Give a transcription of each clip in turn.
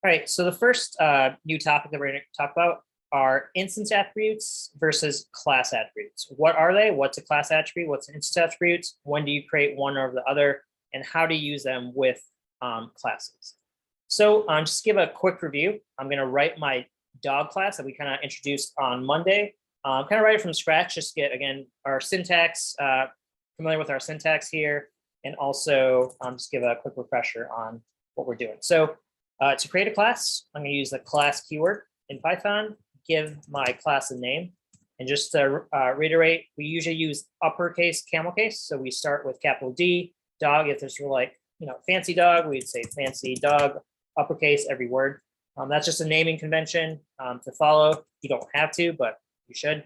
All right, so the first new topic that we're going to talk about are instance attributes versus class attributes. What are they? What's a class attribute? What's an instance attributes? When do you create one over the other? And how to use them with classes? So just to give a quick review, I'm going to write my dog class that we kind of introduced on Monday. Kind of write it from scratch, just get, again, our syntax, familiar with our syntax here, and also just give a quick refresher on what we're doing. So to create a class, I'm going to use the class keyword in Python, give my class a name. And just to reiterate, we usually use uppercase camel case. So we start with capital D, dog. If this were like, fancy dog, we'd say fancy dog, uppercase, every word. That's just a naming convention to follow. You don't have to, but you should.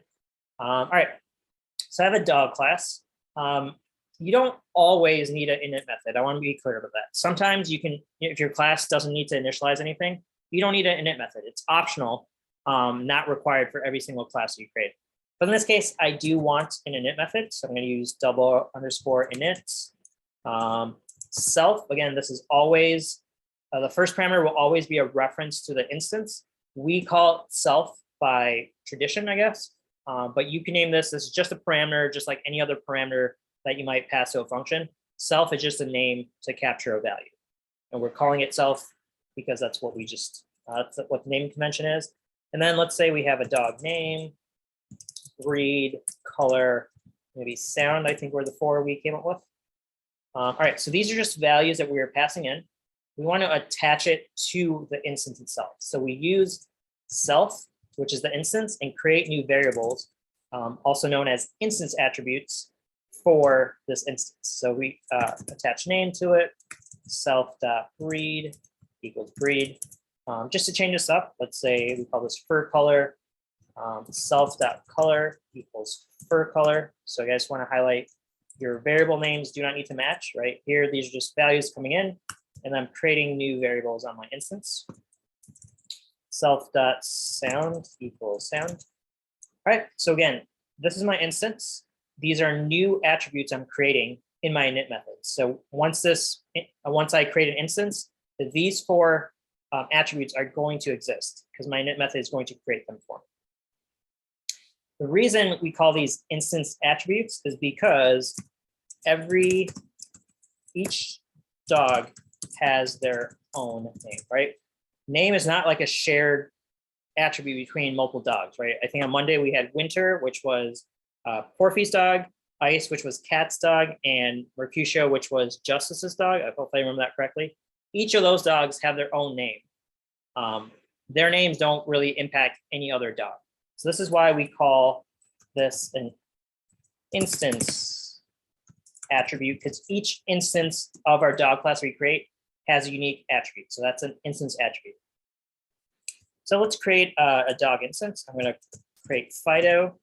All right, so I have a dog class. You don't always need an init method. I want to be clear about that. Sometimes you can, if your class doesn't need to initialize anything, you don't need an init method. It's optional, not required for every single class you create. But in this case, I do want an init method. So I'm going to use _init. Self, again, this is always, the first parameter will always be a reference to the instance. We call it self by tradition, I guess. But you can name this. This is just a parameter, just like any other parameter that you might pass to a function. Self is just a name to capture a value. And we're calling it self because that's what we just, that's what the naming convention is. And then let's say we have a dog name, breed, color, maybe sound, I think were the 4 we came up with. All right, so these are just values that we are passing in. We want to attach it to the instance itself. So we use self, which is the instance, and create new variables, also known as instance attributes, for this instance. So we attach name to it, self.breed equals breed. Just to change this up, let's say we call this fur color, self.color equals fur color. So I just want to highlight your variable names do not need to match, right? Here, these are just values coming in, and I'm creating new variables on my instance. Self.sound equals sound. All right, so again, this is my instance. These are new attributes I'm creating in my init method. So once I create an instance, these 4 attributes are going to exist because my init method is going to create them for me. The reason we call these instance attributes is because each dog has their own name, right? Name is not like a shared attribute between multiple dogs, right? I think on Monday we had Winter, which was Porphy's dog, Ice, which was Cat's dog, and Mercutio, which was Justice's dog. I hope I remember that correctly. Each of those dogs have their own name. Their names don't really impact any other dog. So this is why we call this an instance attribute, because each instance of our dog class we create has a unique attribute. So that's an instance attribute. So let's create a dog instance. I'm going to create Fido.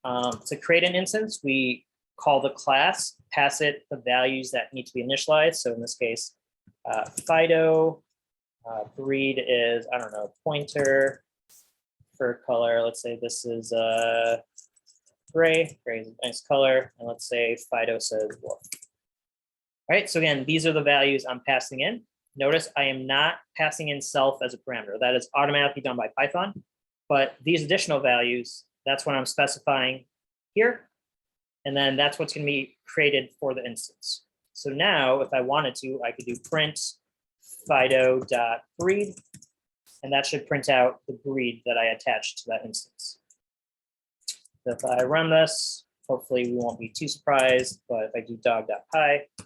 To create an instance, we call the class, pass it the values that need to be initialized. So in this case, Fido, breed is, I don't know, pointer, fur color. Let's say this is gray. Gray is a nice color. And let's say Fido says wolf. All right, so again, these are the values I'm passing in. Notice I am not passing in self as a parameter. That is automatically done by Python. But these additional values, that's what I'm specifying here. And then that's what's going to be created for the instance. So now if I wanted to, I could do print Fido.breed, and that should print out the breed that I attached to that instance. So if I run this, hopefully we won't be too surprised, but if I do dog.py,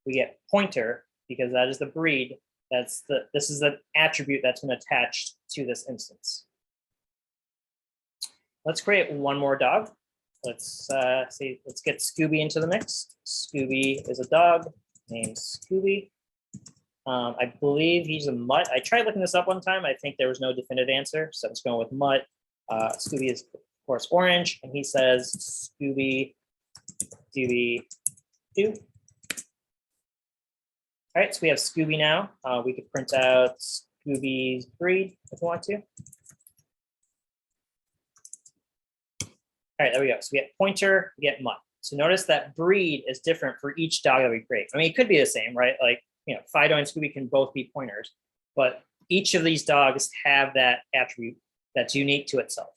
we get pointer because that is the breed. This is the attribute that's been attached to this instance. Let's create one more dog. Let's get Scooby into the mix. Scooby is a dog named Scooby. I believe he's a mutt. I tried looking this up one time. I think there was no definitive answer, so I'm just going with mutt. Scooby is, of course, orange, and he says Scooby Dooby Doo. All right, so we have Scooby now. We could print out Scooby's breed if we want to. All right, there we go. So we get pointer, we get mutt. So notice that breed is different for each dog that we create. I mean, it could be the same, right? Like, Fido and Scooby can both be pointers, but each of these dogs have that attribute that's unique to itself.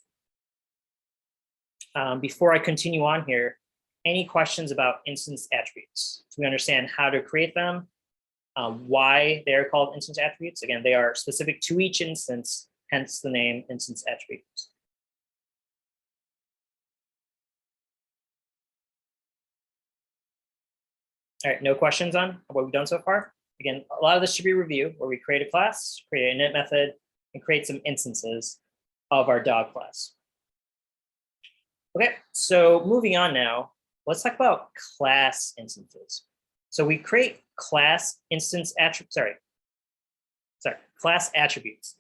Before I continue on here, any questions about instance attributes? So we understand how to create them, why they're called instance attributes. Again, they are specific to each instance, hence the name instance attributes. All right, no questions on what we've done so far? Again, a lot of this should be review, where we create a class, create an init method, and create some instances of our dog class. Okay, so moving on now, let's talk about class instances. So we create class instance attributes, class attributes.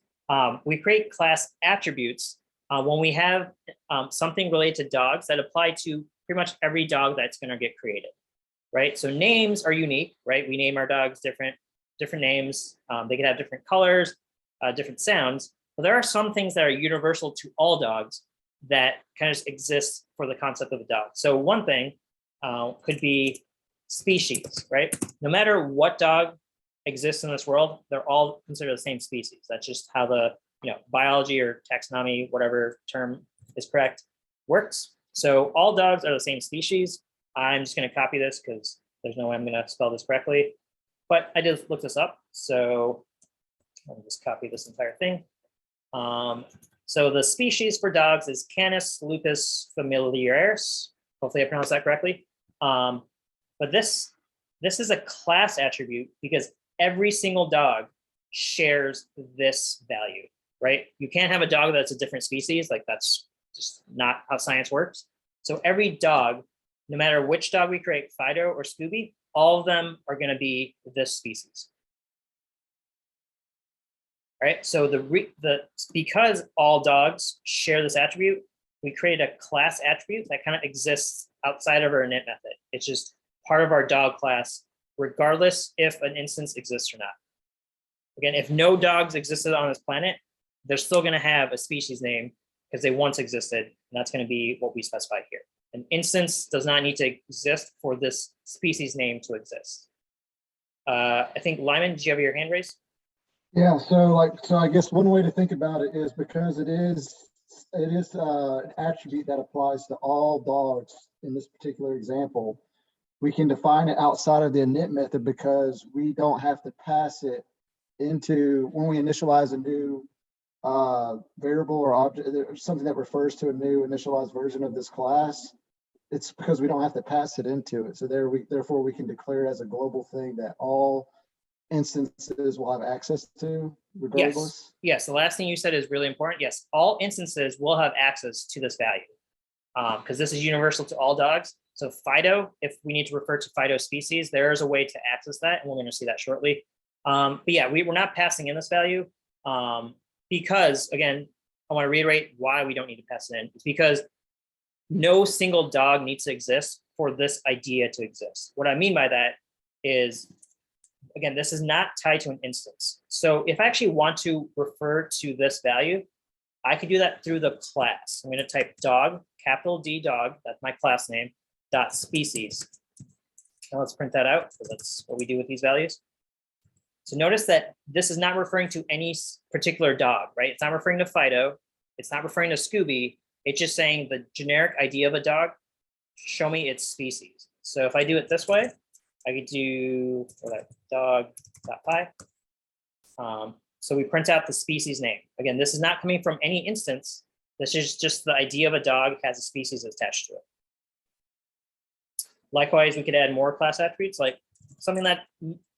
We create class attributes when we have something related to dogs that apply to pretty much every dog that's going to get created, right? So names are unique, right? We name our dogs different names. They can have different colors, different sounds, but there are some things that are universal to all dogs that kind of just exist for the concept of a dog. So one thing could be species, right? No matter what dog exists in this world, they're all considered the same species. That's just how the biology or taxonomy, whatever term is correct, works. So all dogs are the same species. I'm just going to copy this because there's no way I'm going to spell this correctly, but I did look this up. So I'll just copy this entire thing. So the species for dogs is Canis lupus familiaris. Hopefully I pronounced that correctly. But this is a class attribute because every single dog shares this value, right? You can't have a dog that's a different species. Like that's just not how science works. So every dog, no matter which dog we create, Fido or Scooby, all of them are going to be this species. Right, so because all dogs share this attribute, we create a class attribute that kind of exists outside of our init method. It's just part of our dog class, regardless if an instance exists or not. Again, if no dogs existed on this planet, they're still going to have a species name because they once existed, and that's going to be what we specify here. An instance does not need to exist for this species name to exist. I think Lyman, did you have your hand raised? Yeah, so I guess one way to think about it is because it is an attribute that applies to all dogs in this particular example, we can define it outside of the init method because we don't have to pass it into when we initialize a new variable or object or something that refers to a new initialized version of this class. It's because we don't have to pass it into it. So therefore we can declare it as a global thing that all instances will have access to regardless. Yes, the last thing you said is really important. Yes, all instances will have access to this value because this is universal to all dogs. So Fido, if we need to refer to Fido species, there is a way to access that, and we're going to see that shortly. But yeah, we're not passing in this value because, again, I want to reiterate why we don't need to pass it in. It's because no single dog needs to exist for this idea to exist. What I mean by that is, again, this is not tied to an instance. So if I actually want to refer to this value, I can do that through the class. I'm going to type dog, capital D dog, that's my class name, dot species. Now let's print that out because that's what we do with these values. So notice that this is not referring to any particular dog, right? It's not referring to Fido. It's not referring to Scooby. It's just saying the generic idea of a dog, show me its species. So if I do it this way, I could do dog.py. So we print out the species name. Again, this is not coming from any instance. This is just the idea of a dog has a species attached to it. Likewise, we could add more class attributes. Like something that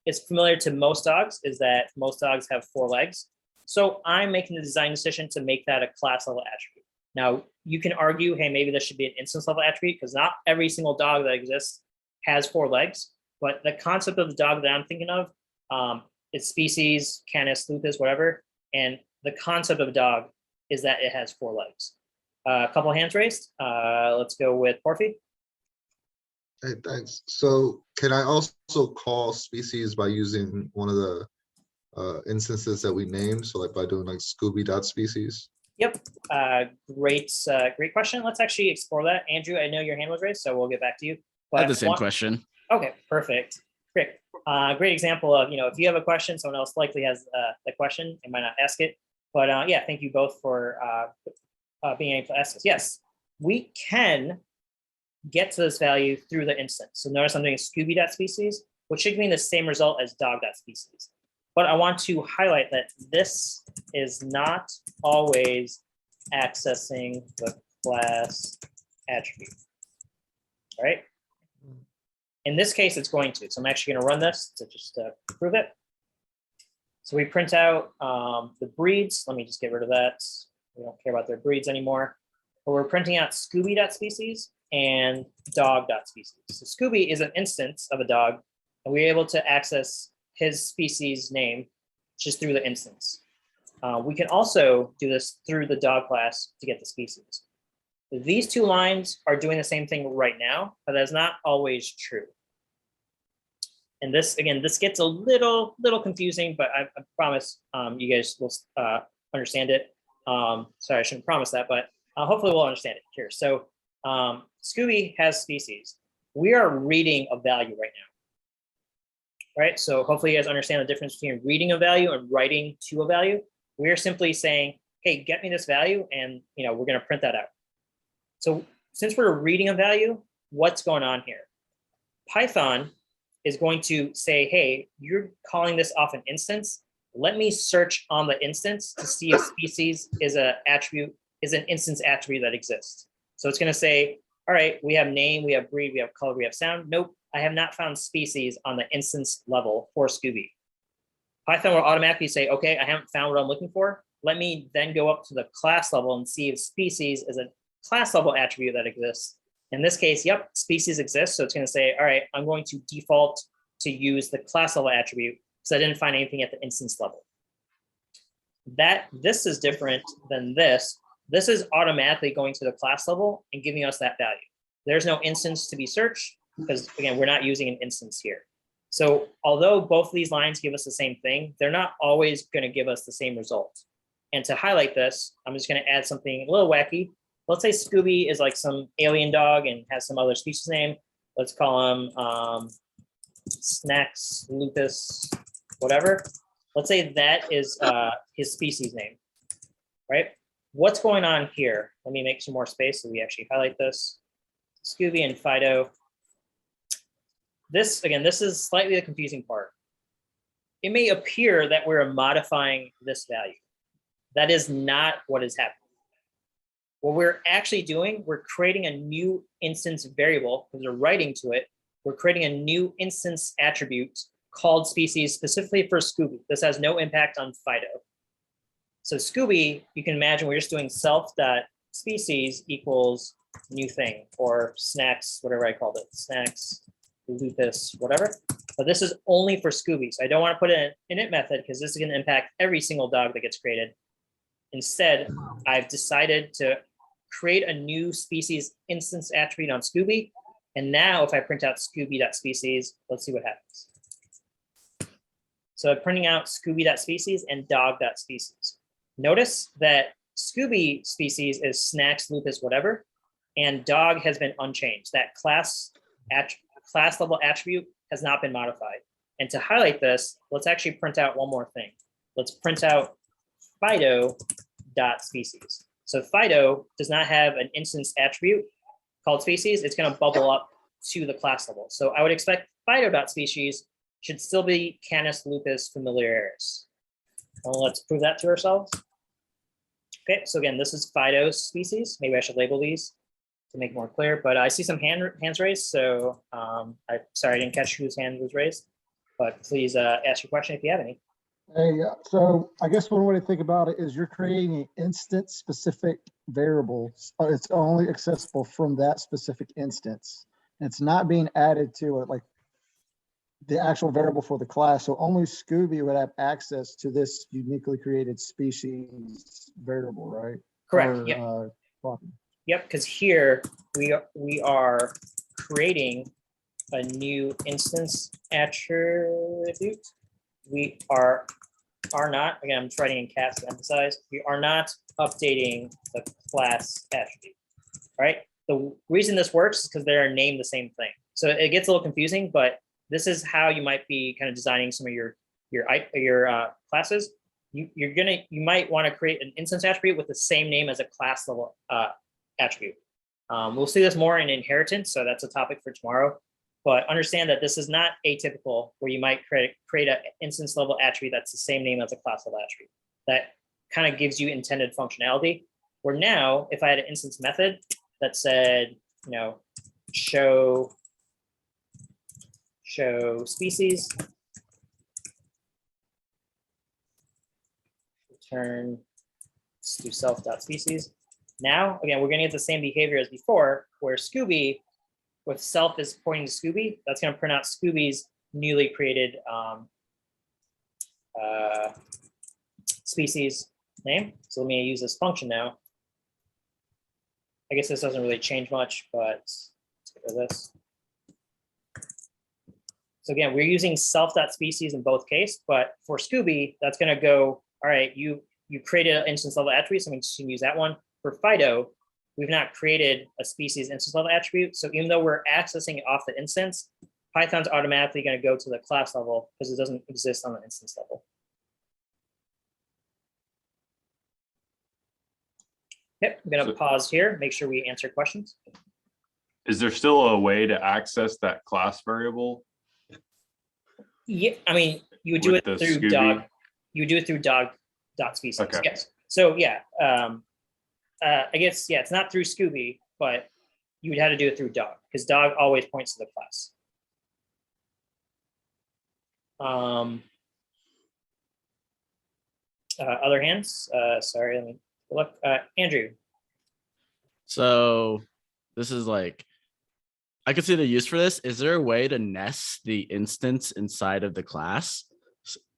is familiar to most dogs is that most dogs have 4 legs. So I'm making the design decision to make that a class level attribute. Now you can argue, hey, maybe this should be an instance level attribute because not every single dog that exists has 4 legs. But the concept of the dog that I'm thinking of is species, Canis, lupus, whatever. And the concept of a dog is that it has 4 legs. A couple of hands raised. Let's go with Porfi. Hey, thanks. So can I also call species by using one of the instances that we named? So like by doing like Scooby.species? Yep. Great question. Let's actually explore that. Andrew, I know your hand was raised, so we'll get back to you. I have the same question. Okay, perfect. Great. great example of, if you have a question, someone else likely has the question and might not ask it. But yeah, thank you both for being able to ask this. Yes, we can get to this value through the instance. So notice I'm doing Scooby.species, which should mean the same result as dog.species. But I want to highlight that this is not always accessing the class attribute, right? In this case, it's going to. So I'm actually going to run this to just prove it. So we print out the breeds. Let me just get rid of that. We don't care about their breeds anymore. But we're printing out Scooby.species and dog.species. So Scooby is an instance of a dog, and we're able to access his species name just through the instance. We can also do this through the dog class to get the species. These two lines are doing the same thing right now, but that's not always true. And this, again, this gets a little confusing, but I promise you guys will understand it. Sorry, I shouldn't promise that, but hopefully we'll understand it here. So Scooby has species. We are reading a value right now, right? So hopefully you guys understand the difference between reading a value and writing to a value. We're simply saying, hey, get me this value, and we're going to print that out. So since we're reading a value, what's going on here? Python is going to say, hey, you're calling this off an instance. Let me search on the instance to see if species is an instance attribute that exists. So it's going to say, all right, we have name, we have breed, we have color, we have sound. Nope, I have not found species on the instance level for Scooby. Python will automatically say, okay, I haven't found what I'm looking for. Let me then go up to the class level and see if species is a class level attribute that exists. In this case, yep, species exists. So it's going to say, all right, I'm going to default to use the class level attribute because I didn't find anything at the instance level. This is different than this. This is automatically going to the class level and giving us that value. There's no instance to be searched because, again, we're not using an instance here. So although both of these lines give us the same thing, they're not always going to give us the same result. And to highlight this, I'm just going to add something a little wacky. Let's say Scooby is like some alien dog and has some other species name. Let's call him Snacks, Lupus, whatever. Let's say that is his species name, right? What's going on here? Let me make some more space so we actually highlight this. Scooby and Fido. This, again, this is slightly the confusing part. It may appear that we're modifying this value. That is not what is happening. What we're actually doing, we're creating a new instance variable because we're writing to it. We're creating a new instance attribute called species specifically for Scooby. This has no impact on Fido. So Scooby, you can imagine we're just doing self.species equals new thing, or snacks, whatever I called it, snacks, lupus, whatever. But this is only for Scooby. So I don't want to put it in init method because this is going to impact every single dog that gets created. Instead, I've decided to create a new species instance attribute on Scooby. And now if I print out Scooby.species, let's see what happens. So I'm printing out Scooby.species and dog.species. Notice that Scooby species is snacks, lupus, whatever, and dog has been unchanged. That class level attribute has not been modified. And to highlight this, let's actually print out one more thing. Let's print out Fido.species. So Fido does not have an instance attribute called species. It's going to bubble up to the class level. So I would expect Fido.species should still be Canis lupus familiaris. Well, let's prove that to ourselves. Okay, so again, this is Fido's species. Maybe I should label these to make it more clear, but I see some hands raised. So I'm sorry, I didn't catch whose hand was raised, but please ask your question if you have any. Hey, so I guess one way to think about it is you're creating an instance specific variable. It's only accessible from that specific instance. It's not being added to it like the actual variable for the class. So only Scooby would have access to this uniquely created species variable, right? Correct. Or, yep. Property. Yep. Because here we are creating a new instance attribute. We are not, again, I'm writing in caps to emphasize, we are not updating the class attribute, right? The reason this works is because they're named the same thing. So it gets a little confusing, but this is how you might be kind of designing some of your classes. You might want to create an instance attribute with the same name as a class level attribute. We'll see this more in inheritance, so that's a topic for tomorrow. But understand that this is not atypical, where you might create an instance level attribute that's the same name as a class level attribute. That kind of gives you intended functionality. Where now, if I had an instance method that said, show species, return, let's do self.species. Now, again, we're going to get the same behavior as before, where Scooby, with self is pointing to Scooby, that's going to print out Scooby's newly created species name. So let me use this function now. I guess this doesn't really change much, but let's get rid of this. So again, we're using self.species in both cases, but for Scooby, that's going to go, all right, you created an instance level attribute, so I'm just going to use that one. For Fido, we've not created a species instance level attribute. So even though we're accessing it off the instance, Python's automatically going to go to the class level because it doesn't exist on the instance level. Yep, I'm going to pause here, make sure we answer questions. Is there still a way to access that class variable? Yeah, I mean, you would do it With the through Scooby? dog. You would do it through dog.species. Okay. Yes. So yeah, I guess, yeah, it's not through Scooby, but you would have to do it through dog because dog always points to the class. Other hands? Sorry, let me look. Andrew. So this is like, I could see the use for this. Is there a way to nest the instance inside of the class?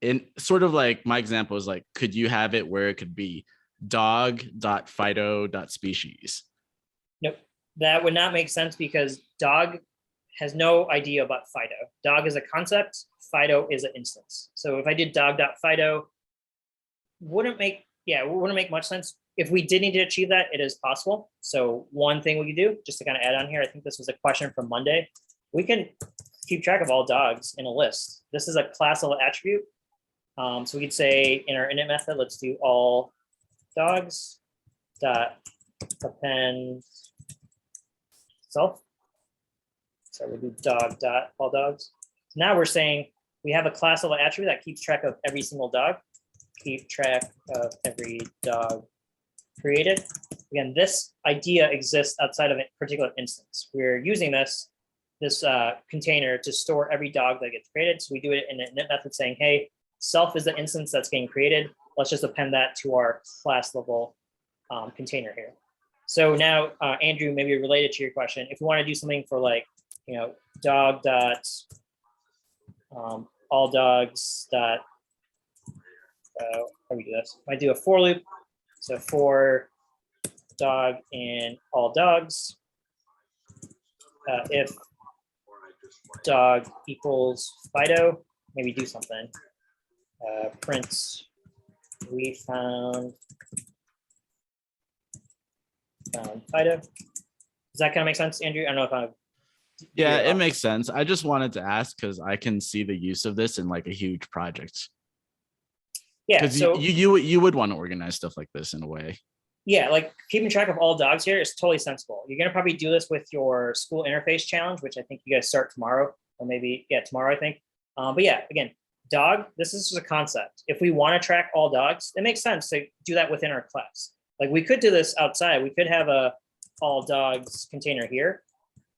In sort of like my example is like, could you have it where it could be dog.fido.species? Nope, that would not make sense because dog has no idea about Fido. Dog is a concept, Fido is an instance. So if I did dog.fido, wouldn't make much sense. If we did need to achieve that, it is possible. So one thing we could do, just to kind of add on here, I think this was a question from Monday. We can keep track of all dogs in a list. This is a class level attribute. So we could say in our init method, let's do all dogs dot append self. So we do dog dot all dogs. Now we're saying we have a class level attribute that keeps track of every single dog. Keep track of every dog created. Again, this idea exists outside of a particular instance. We're using this container to store every dog that gets created. So we do it in a init method saying, hey, self is the instance that's getting created. Let's just append that to our class level container here. So now, Andrew, maybe related to your question, if we want to do something for like, dog dot all dogs dot, how do we do this? I do a for loop. So for dog in all dogs, if dog equals Fido, maybe do something. Print we found Fido. Does that kind of make sense, Andrew? I don't know if I'm. Yeah, it makes sense. I just wanted to ask because I can see the use of this in like a huge project. Yeah, because so you would want to organize stuff like this in a way. Yeah, like keeping track of all dogs here is totally sensible. You're gonna probably do this with your school interface challenge, which I think you guys start tomorrow, or maybe tomorrow I think. But yeah, again, dog. This is just a concept. If we want to track all dogs, it makes sense to do that within our class. Like we could do this outside. We could have a all dogs container here.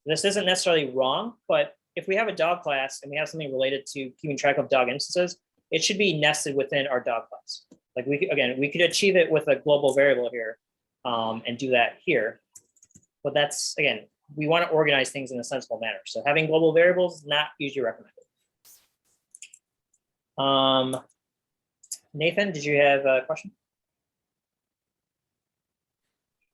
This isn't necessarily wrong, but if we have a dog class and we have something related to keeping track of dog instances, it should be nested within our dog class. Like we could achieve it with a global variable here and do that here. But that's, again, we want to organize things in a sensible manner. So having global variables is not usually recommended. Nathan, did you have a question?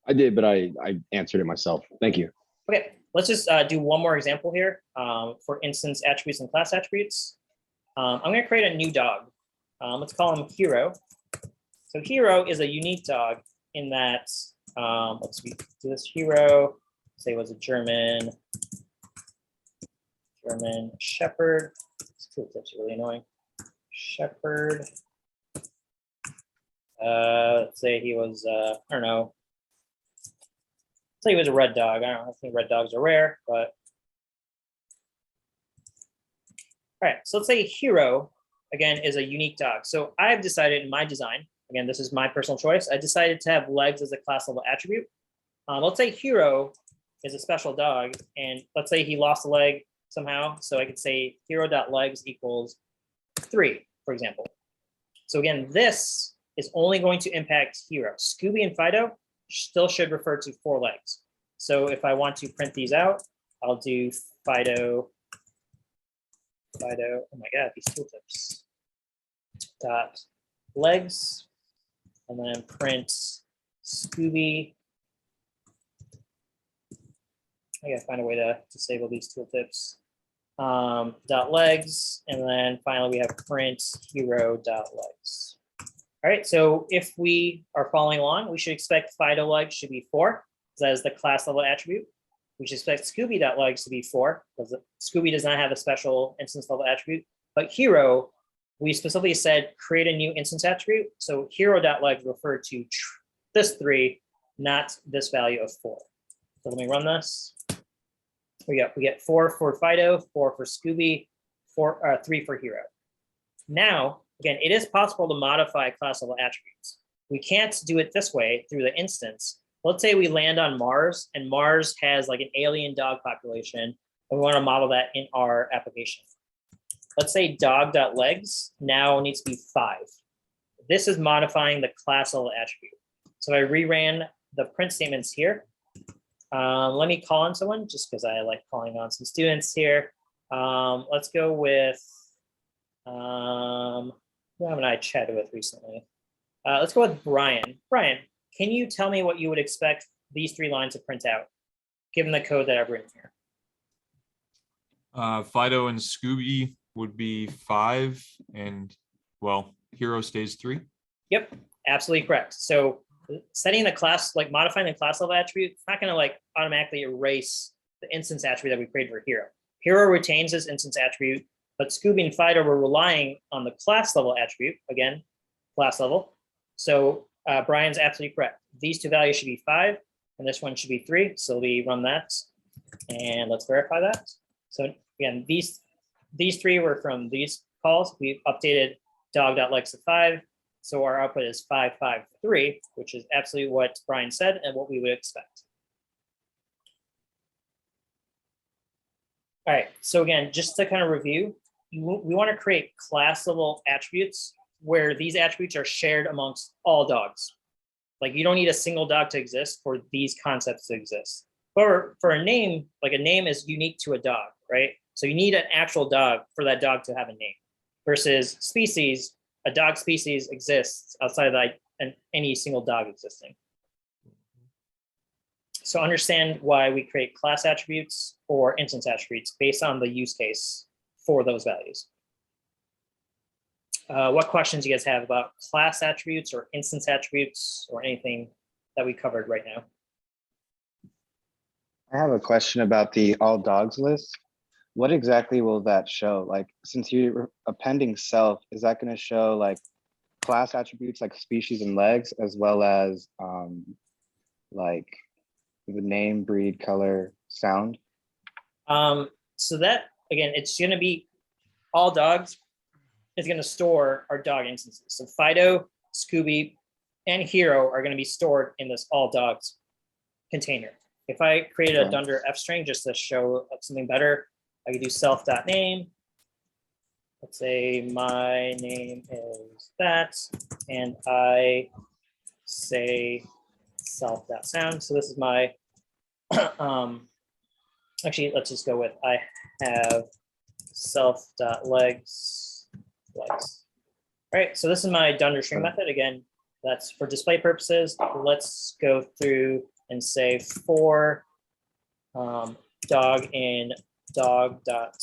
I did, but I answered it myself. Thank you. Okay, let's just do one more example here for instance attributes and class attributes. I'm going to create a new dog. Let's call him Hero. So Hero is a unique dog in that, let's do this Hero, say was a German German Shepherd. This tooltip's really annoying. Shepherd. Let's say he was, I don't know. Let's say he was a red dog. I don't know. I think red dogs are rare, but. All right, so let's say hero, again, is a unique dog. So I've decided in my design, again, this is my personal choice. I decided to have legs as a class level attribute. Let's say hero is a special dog, and let's say he lost a leg somehow. So I could say hero.legs equals 3, for example. So again, this is only going to impact hero. Scooby and Fido still should refer to 4 legs. So if I want to print these out, I'll do Fido, oh my God, these tooltips. Dot legs, and then print Scooby. I gotta find a way to disable these tooltips. Dot legs, and then finally we have print hero dot legs. All right, so if we are following along, we should expect Fido legs should be 4, because that is the class level attribute. We should expect Scooby dot legs to be 4, because Scooby does not have a special instance level attribute. But hero, we specifically said create a new instance attribute. So hero dot legs refer to this 3, not this value of 4. So let me run this. We get 4 for Fido, 4 for Scooby, 3 for hero. Now, again, it is possible to modify class level attributes. We can't do it this way through the instance. Let's say we land on Mars, and Mars has like an alien dog population, and we want to model that in our application. Let's say dog.legs now needs to be 5. This is modifying the class level attribute. So I reran the print statements here. Let me call on someone just because I like calling on some students here. Let's go with, who haven't I chatted with recently? Let's go with Brian. Brian, can you tell me what you would expect these 3 lines to print out, given the code that I've written here? Fido and Scooby would be 5, and well, hero stays 3. Yep, absolutely correct. So setting the class, like modifying the class level attribute, it's not gonna like automatically erase the instance attribute that we created for hero. Hero retains this instance attribute, but Scooby and Fido were relying on the class level attribute, again, class level. So Brian's absolutely correct. These 2 values should be 5, and this one should be 3. So we run that, and let's verify that. So again, these 3 were from these calls. We've updated dog.legs to 5. So our output is 553, which is absolutely what Brian said and what we would expect. All right, so again, just to kind of review, we want to create class level attributes where these attributes are shared amongst all dogs. Like you don't need a single dog to exist for these concepts to exist. For a name, like a name is unique to a dog, right? So you need an actual dog for that dog to have a name. Versus species, a dog species exists outside of like any single dog existing. So understand why we create class attributes or instance attributes based on the use case for those values. What questions do you guys have about class attributes or instance attributes or anything that we covered right now? I have a question about the all dogs list. What exactly will that show? Like, since you're appending self, is that going to show like class attributes like species and legs, as well as like the name, breed, color, sound? So that, again, it's going to be all dogs is going to store our dog instances. So Fido, Scooby, and Hero are going to be stored in this all dogs container. If I created a dunder f string just to show something better, I could do self.name. Let's say my name is that, and I say self.sound. So this is my, actually, let's just go with I have self.legs. Legs. All right, so this is my dunder string method. Again, that's for display purposes. Let's go through and say for dog in dog dot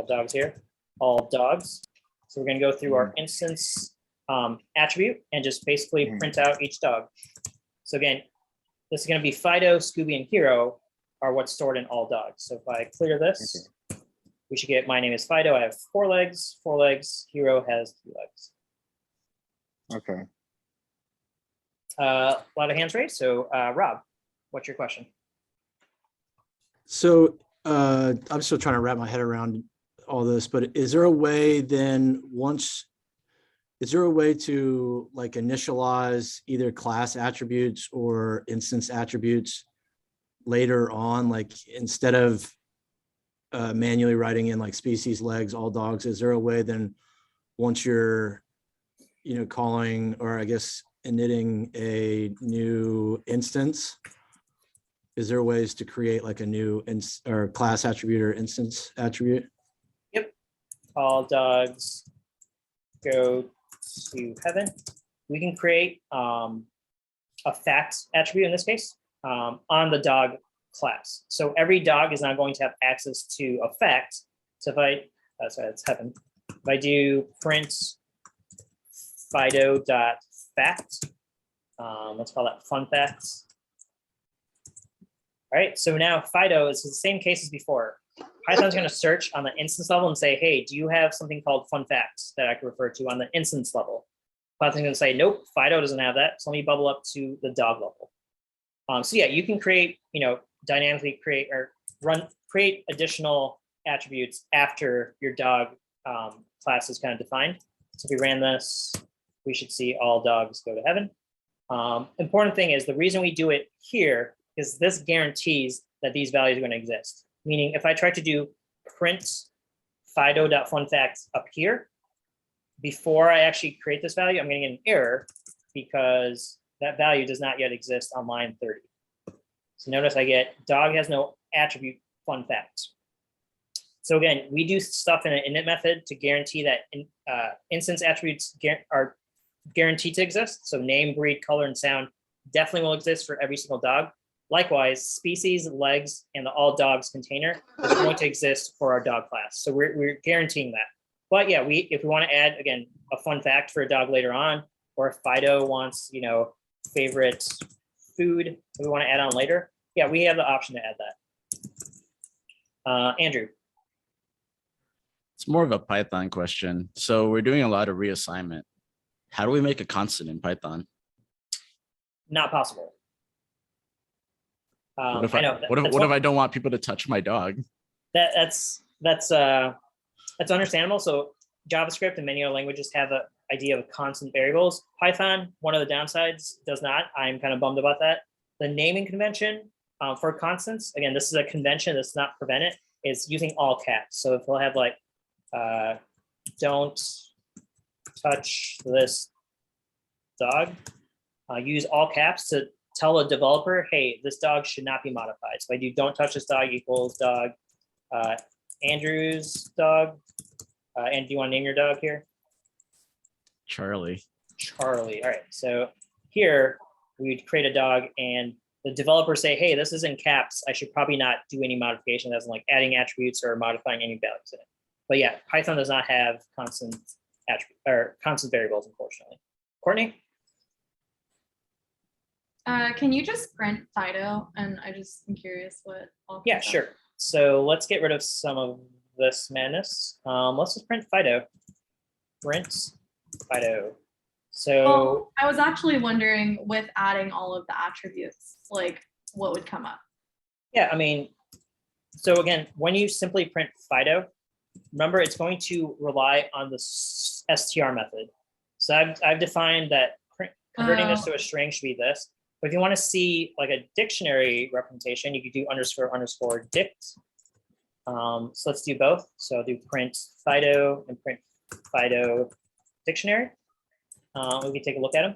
dogs here, all dogs. So we're going to go through our instance attribute and just basically print out each dog. So again, this is going to be Fido, Scooby, and Hero are what's stored in all dogs. So if I clear this, we should get my name is Fido. I have 4 legs, 4 legs. Hero has 2 legs. Okay. A lot of hands raised. So Rob, what's your question? So I'm still trying to wrap my head around all this, but is there a way then is there a way to like initialize either class attributes or instance attributes later on, like instead of manually writing in like species, legs, all dogs, is there a way then once you're, calling, or I guess initting a new instance, is there ways to create like a new or class attribute or instance attribute? Yep. All dogs go to heaven. We can create a fact attribute in this case on the dog class. So every dog is now going to have access to a fact. So if sorry, that's heaven. If I do print Fido.fact, let's call that fun facts. All right, so now Fido is the same case as before. Python's going to search on the instance level and say, hey, do you have something called fun facts that I can refer to on the instance level? Python's going to say, nope, Fido doesn't have that. So let me bubble up to the dog level. So yeah, you can create, dynamically create additional attributes after your dog class is kind of defined. So if we ran this, we should see all dogs go to heaven. Important thing is the reason we do it here is this guarantees that these values are going to exist. Meaning if I try to do print Fido.funFacts up here, before I actually create this value, I'm going to get an error because that value does not yet exist on line 30. So notice I get dog has no attribute fun facts. So again, we do stuff in an init method to guarantee that instance attributes are guaranteed to exist. So name, breed, color, and sound definitely will exist for every single dog. Likewise, species, legs, and the all dogs container is going to exist for our dog class. So we're guaranteeing that. But yeah, if we want to add, again, a fun fact for a dog later on, or if Fido wants, favorite food that we want to add on later, yeah, we have the option to add that. Andrew. It's more of a Python question. So we're doing a lot of reassignment. How do we make a constant in Python? Not possible. What if I know. What if I don't want people to touch my dog? That's understandable. So JavaScript and many other languages have an idea of constant variables. Python, one of the downsides, does not. I'm kind of bummed about that. The naming convention for constants, again, this is a convention that's not prevent it, is using all caps. So if we'll have like, don't touch this dog, use all caps to tell a developer, hey, this dog should not be modified. So I do don't touch this dog equals dog, Andrew's dog. And do you want to name your dog here? Charlie. Charlie. All right. So here we'd create a dog and the developer say, hey, this is in caps. I should probably not do any modification as in like adding attributes or modifying any values in it. But yeah, Python does not have constant attribute or constant variables, unfortunately. Courtney? Can you just print Fido? And I just am curious what all. Yeah, sure. So let's get rid of some of this madness. Let's just print Fido. Print Fido. So well, I was actually wondering with adding all of the attributes, like what would come up? Yeah, I mean, so again, when you simply print Fido, remember it's going to rely on the str method. So I've defined that converting this to a string should be this. But if you want to see like a dictionary representation, you could do __ dict. So let's do both. So I'll do print Fido and print Fido dictionary. We can take a look at them.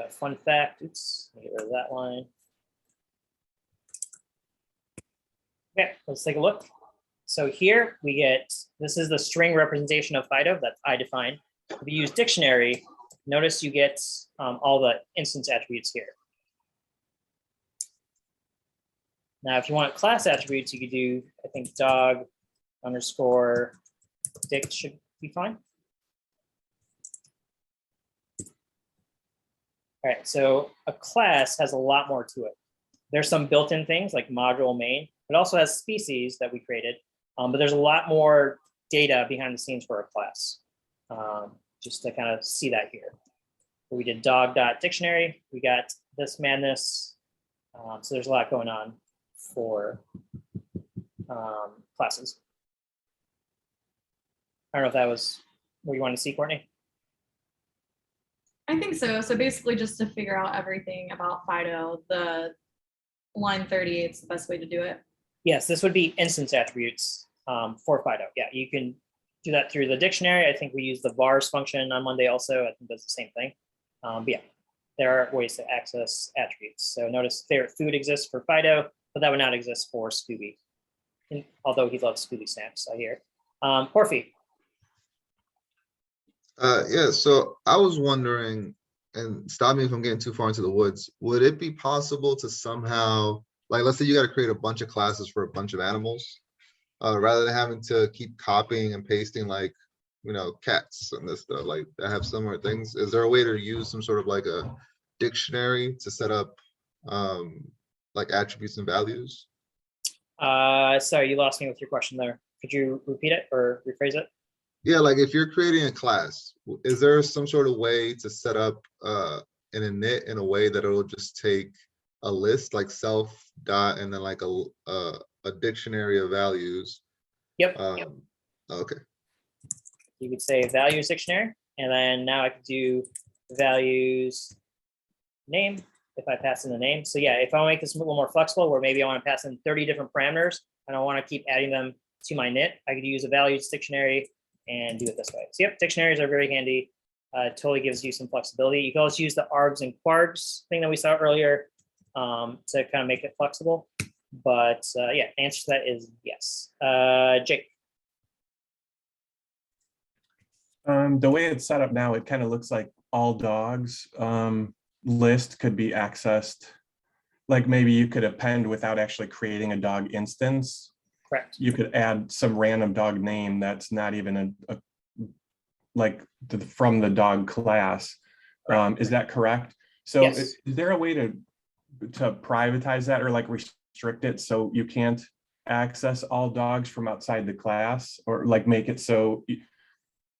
Fun fact, oops, let me get rid of that line. Okay, let's take a look. So here we get, this is the string representation of Fido that I defined. If you use dictionary, notice you get all the instance attributes here. Now, if you want class attributes, you could do, I think, dog _ dict should be fine. All right, so a class has a lot more to it. There's some built-in things like module main. It also has species that we created, but there's a lot more data behind the scenes for a class. Just to kind of see that here. We did dog.dictionary, we got this madness. So there's a lot going on for classes. I don't know if that was what you wanted to see, Courtney. I think so. So basically just to figure out everything about Fido, the line 38 is the best way to do it. Yes, this would be instance attributes for Fido. Yeah, you can do that through the dictionary. I think we use the vars function on Monday also. I think does the same thing. But yeah, there are ways to access attributes. So notice favorite food exists for Fido, but that would not exist for Scooby. Although he loves Scooby snacks, I hear. Porphy. Yeah, so I was wondering, and stop me if I'm getting too far into the woods, would it be possible to somehow, like, let's say you got to create a bunch of classes for a bunch of animals, rather than having to keep copying and pasting, like, you know, cats and this stuff, like, that have similar things? Is there a way to use some sort of like a dictionary to set up like attributes and values? Sorry, you lost me with your question there. Could you repeat it or rephrase it? Yeah, like if you're creating a class, is there some sort of way to set up an init in a way that it'll just take a list like self dot and then like a dictionary of values? Yep. Okay. You could say values dictionary, and then now I could do values name if I pass in the name. So yeah, if I want to make this a little more flexible, where maybe I want to pass in 30 different parameters and I want to keep adding them to my init, I could use a values dictionary and do it this way. So yep, dictionaries are very handy. Totally gives you some flexibility. You can also use the args and quargs thing that we saw earlier to kind of make it flexible. But yeah, the answer to that is yes. Jake. The way it's set up now, it kind of looks like all dogs list could be accessed. Like maybe you could append without actually creating a dog instance. Correct. You could add some random dog name that's not even from the dog class. Is that correct? So Yes. is there a way to privatize that or like restrict it so you can't access all dogs from outside the class, or like make it so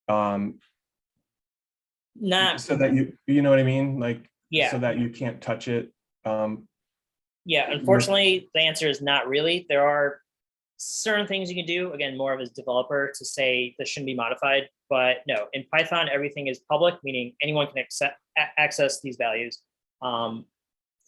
Not so that you know what I mean, like yeah. so that you can't touch it. Yeah, unfortunately, the answer is not really. There are certain things you can do, again, more of as developer to say this shouldn't be modified, but no, in Python, everything is public, meaning anyone can access these values.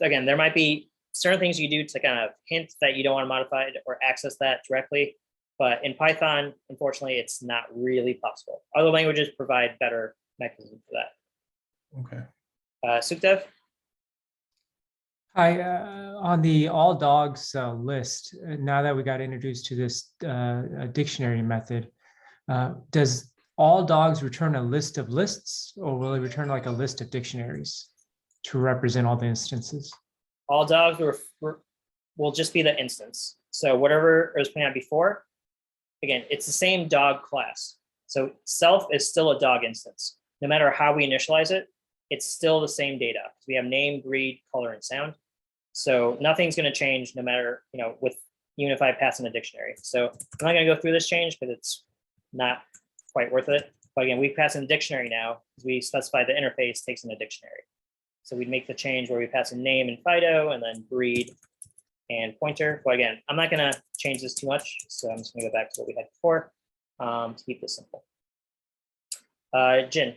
Again, there might be certain things you do to kind of hint that you don't want to modify it or access that directly, but in Python, unfortunately, it's not really possible. Other languages provide better mechanisms for that. Okay. Sukhdev? Hi, on the all dogs list, now that we got introduced to this dictionary method, does all dogs return a list of lists, or will it return like a list of dictionaries to represent all the instances? All dogs will just be the instance. So whatever was pointed out before, again, it's the same dog class. So self is still a dog instance. No matter how we initialize it, it's still the same data. We have name, breed, color, and sound. So nothing's going to change no matter, even if I pass in a dictionary. So I'm not going to go through this change because it's not quite worth it. But again, we pass in a dictionary now because we specify the interface takes in a dictionary. So we'd make the change where we pass in name and Fido and then breed and pointer. But again, I'm not going to change this too much. So I'm just going to go back to what we had before to keep this simple. Jin.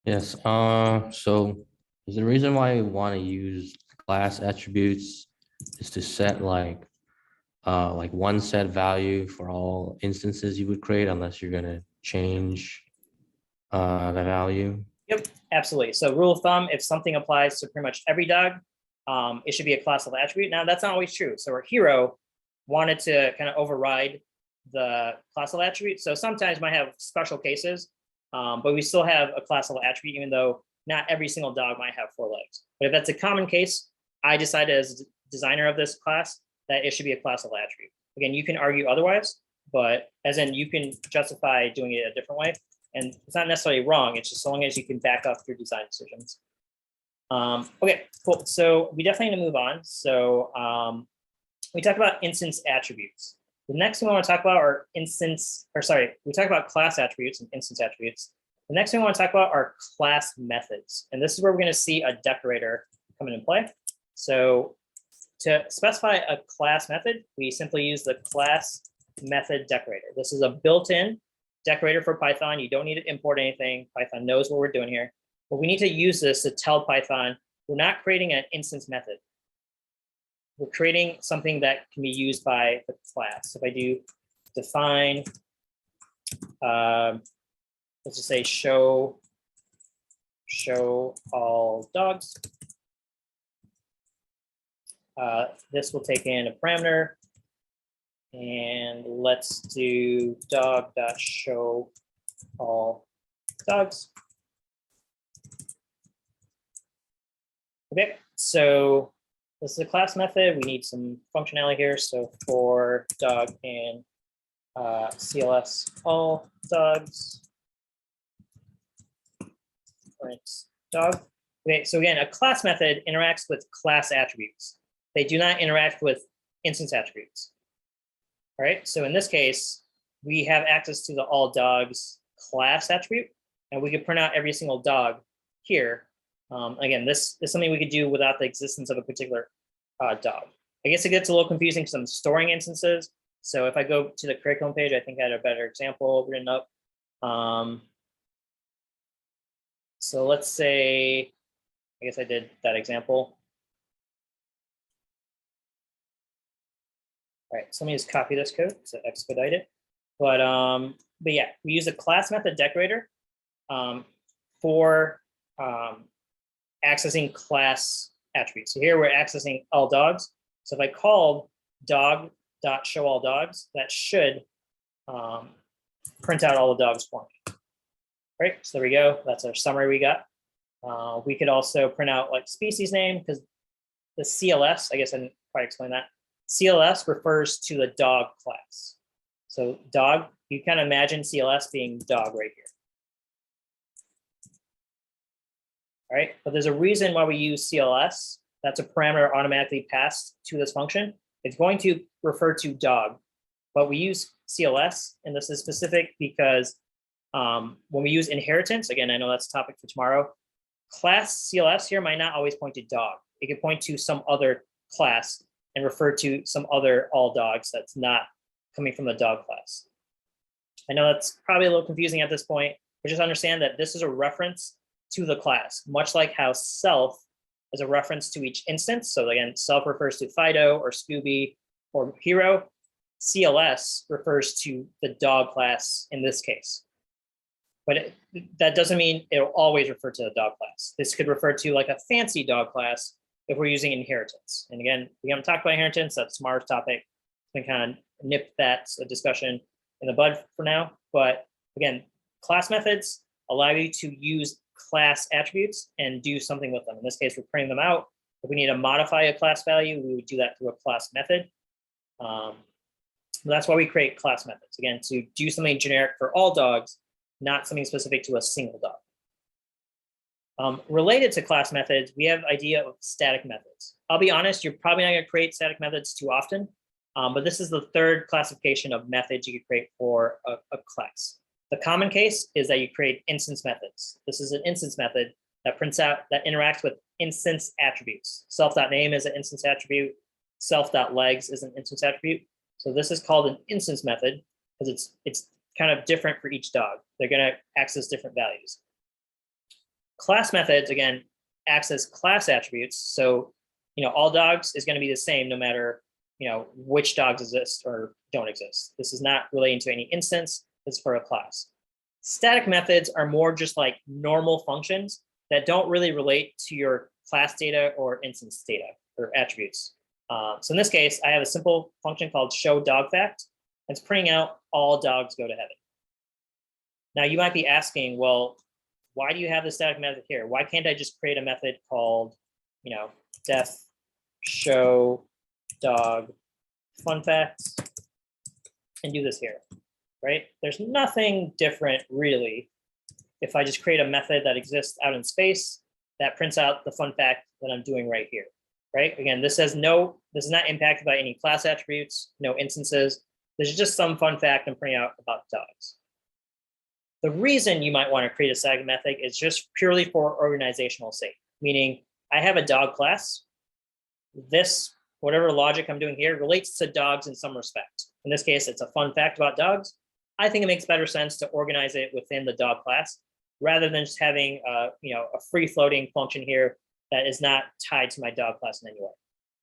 Yes, so the reason why I want to use class attributes is to set like one set value for all instances you would create, unless you're going to change the value. Yep, absolutely. So rule of thumb, if something applies to pretty much every dog, it should be a class level attribute. Now that's not always true. So our hero wanted to kind of override the class level attribute. So sometimes might have special cases, but we still have a class level attribute, even though not every single dog might have 4 legs. But if that's a common case, I decided as designer of this class that it should be a class level attribute. Again, you can argue otherwise, but as in you can justify doing it a different way. And it's not necessarily wrong. It's just so long as you can back up your design decisions. Okay, cool. So we definitely need to move on. So we talked about instance attributes. The next thing we want to talk about are we talked about class attributes and instance attributes. The next thing we want to talk about are class methods. And this is where we're going to see a decorator come into play. So to specify a class method, we simply use the class method decorator. This is a built-in decorator for Python. You don't need to import anything. Python knows what we're doing here. But we need to use this to tell Python we're not creating an instance method. We're creating something that can be used by the class. If I do define, let's just say show all dogs. This will take in a parameter, and let's do dog.show all dogs. Okay, so this is a class method. We need some functionality here. So for dog and CLS all dogs, print dog. Okay, so again, a class method interacts with class attributes. They do not interact with instance attributes. All right, so in this case, we have access to the all dogs class attribute, and we could print out every single dog here. Again, this is something we could do without the existence of a particular dog. I guess it gets a little confusing because I'm storing instances. So if I go to the curriculum page, I think I had a better example written up. So let's say, I guess I did that example. All right, so let me just copy this code to expedite it. But yeah, we use a class method decorator for accessing class attributes. So here we're accessing all dogs. So if I called dog.showAllDogs, that should print out all the dogs for me. Right, so there we go. That's our summary we got. We could also print out like species name, because the CLS, I guess I didn't quite explain that. CLS refers to the dog class. So dog, you kind of imagine CLS being dog right here. All right, but there's a reason why we use CLS. That's a parameter automatically passed to this function. It's going to refer to dog, but we use CLS, and this is specific because when we use inheritance, again, I know that's a topic for tomorrow, class CLS here might not always point to dog. It could point to some other class and refer to some other all dogs that's not coming from the dog class. I know that's probably a little confusing at this point, but just understand that this is a reference to the class, much like how self is a reference to each instance. So again, self refers to Fido or Scooby or Hero. CLS refers to the dog class in this case. But that doesn't mean it'll always refer to the dog class. This could refer to like a fancy dog class if we're using inheritance. And again, we haven't talked about inheritance. That's tomorrow's topic. We can kind of nip that discussion in the bud for now. But again, class methods allow you to use class attributes and do something with them. In this case, we're printing them out. If we need to modify a class value, we would do that through a class method. That's why we create class methods. Again, to do something generic for all dogs, not something specific to a single dog. Related to class methods, we have idea of static methods. I'll be honest, you're probably not going to create static methods too often, but this is the third classification of methods you could create for a class. The common case is that you create instance methods. This is an instance method that prints out, that interacts with instance attributes. Self.name is an instance attribute. Self.legs is an instance attribute. So this is called an instance method because it's kind of different for each dog. They're going to access different values. Class methods, again, access class attributes. So, all dogs is going to be the same no matter, which dogs exist or don't exist. This is not relating to any instance. It's for a class. Static methods are more just like normal functions that don't really relate to your class data or instance data or attributes. So in this case, I have a simple function called show dog fact. It's printing out all dogs go to heaven. Now you might be asking, well, why do you have the static method here? Why can't I just create a method called, def show dog fun facts and do this here, right? There's nothing different really if I just create a method that exists out in space that prints out the fun fact that I'm doing right here. right? Again, this is not impacted by any class attributes, no instances. There's just some fun fact I'm printing out about dogs. The reason you might want to create a static method is just purely for organizational sake, meaning I have a dog class. This, whatever logic I'm doing here, relates to dogs in some respect. In this case, it's a fun fact about dogs. I think it makes better sense to organize it within the dog class rather than just having a free floating function here that is not tied to my dog class in any way.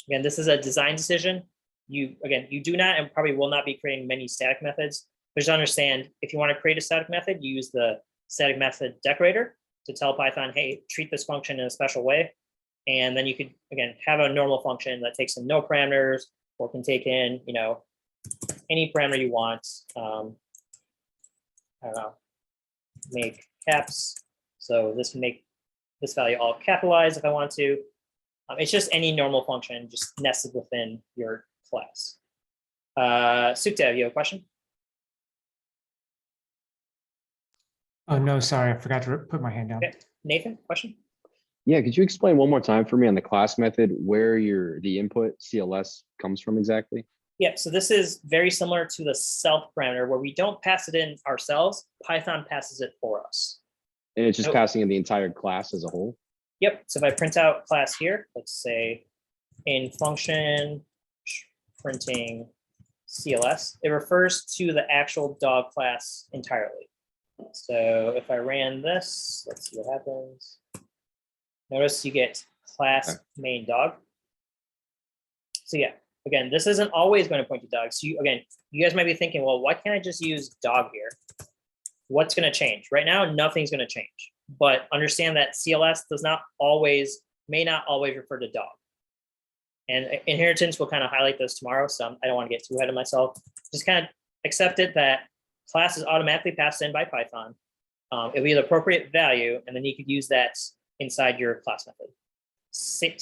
Again, this is a design decision. You do not and probably will not be creating many static methods. But just understand, if you want to create a static method, you use the static method decorator to tell Python, hey, treat this function in a special way. And then you could, again, have a normal function that takes in no parameters or can take in, any parameter you want. I don't know, make caps. So this can make this value all capitalized if I want to. It's just any normal function just nested within your class. Sukdev, you have a question? Oh, no, sorry, I forgot to put my hand down. Okay. Nathan, question? Yeah, could you explain one more time for me on the class method where the input CLS comes from exactly? Yeah, so this is very similar to the self parameter where we don't pass it in ourselves. Python passes it for us. And it's just Nope. passing in the entire class as a whole? Yep, so if I print out class here, let's say in function printing CLS, it refers to the actual dog class entirely. So if I ran this, let's see what happens. Notice you get class main dog. So yeah, again, this isn't always going to point to dog. So you guys might be thinking, well, why can't I just use dog here? What's going to change? Right now, nothing's going to change. But understand that CLS may not always refer to dog. And inheritance will kind of highlight this tomorrow, so I don't want to get too ahead of myself. Just kind of accept it that class is automatically passed in by Python. It'll be the appropriate value, and then you could use that inside your class method.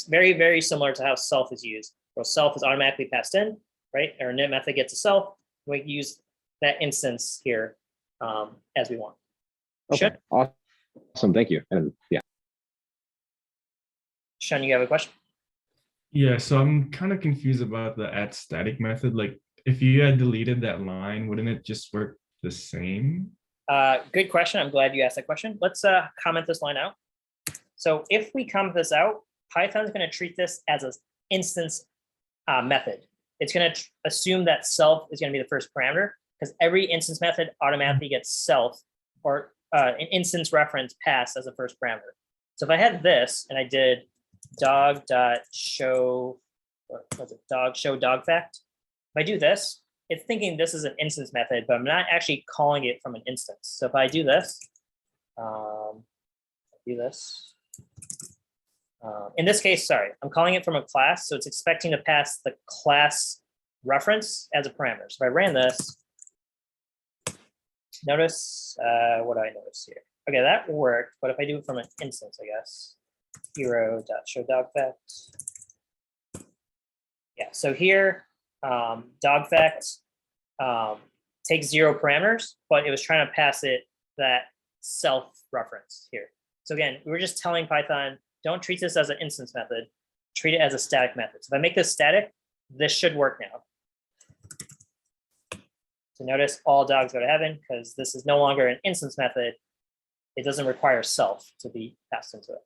Very, very similar to how self is used, where self is automatically passed in, right? Our init method gets a self. We can use that instance here as we want. Okay, awesome, thank you. And yeah. Sean, you have a question? Yeah, so I'm kind of confused about the add static method. Like, if you had deleted that line, wouldn't it just work the same? Good question. I'm glad you asked that question. Let's comment this line out. So if we comment this out, Python is going to treat this as an instance method. It's going to assume that self is going to be the first parameter because every instance method automatically gets self or an instance reference passed as a first parameter. So if I had this and I did dog.show, dog fact, if I do this, it's thinking this is an instance method, but I'm not actually calling it from an instance. So if I do this, in this case, sorry, I'm calling it from a class, so it's expecting to pass the class reference as a parameter. So if I ran this, notice, what do I notice here? Okay, that worked, but if I do it from an instance, I guess, hero.showDogFact. Yeah, so here, dogFact takes 0 parameters, but it was trying to pass it that self reference here. So again, we were just telling Python, don't treat this as an instance method, treat it as a static method. So if I make this static, this should work now. So notice all dogs go to heaven because this is no longer an instance method. It doesn't require self to be passed into it.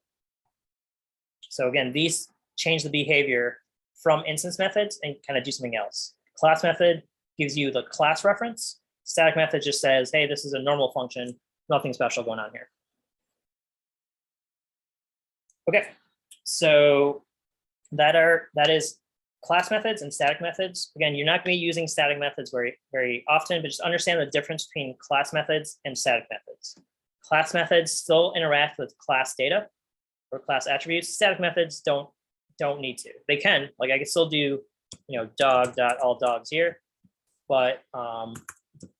So again, these change the behavior from instance methods and kind of do something else. Class method gives you the class reference. Static method just says, hey, this is a normal function, nothing special going on here. Okay, so that is class methods and static methods. Again, you're not going to be using static methods very, very often, but just understand the difference between class methods and static methods. Class methods still interact with class data or class attributes. Static methods don't need to. They can, like I can still do, dog.allDogs here, but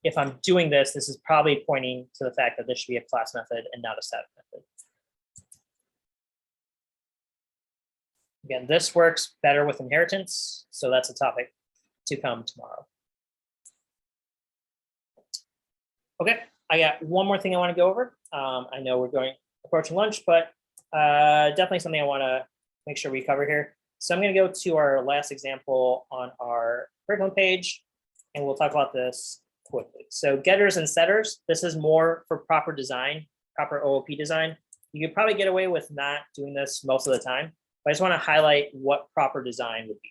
if I'm doing this, this is probably pointing to the fact that this should be a class method and not a static method. Again, this works better with inheritance, so that's a topic to come tomorrow. Okay, I got one more thing I want to go over. I know we're approaching lunch, but definitely something I want to make sure we cover here. So I'm going to go to our last example on our curriculum page, and we'll talk about this quickly. So getters and setters, this is more for proper design, proper OOP design. You could probably get away with not doing this most of the time, but I just want to highlight what proper design would be.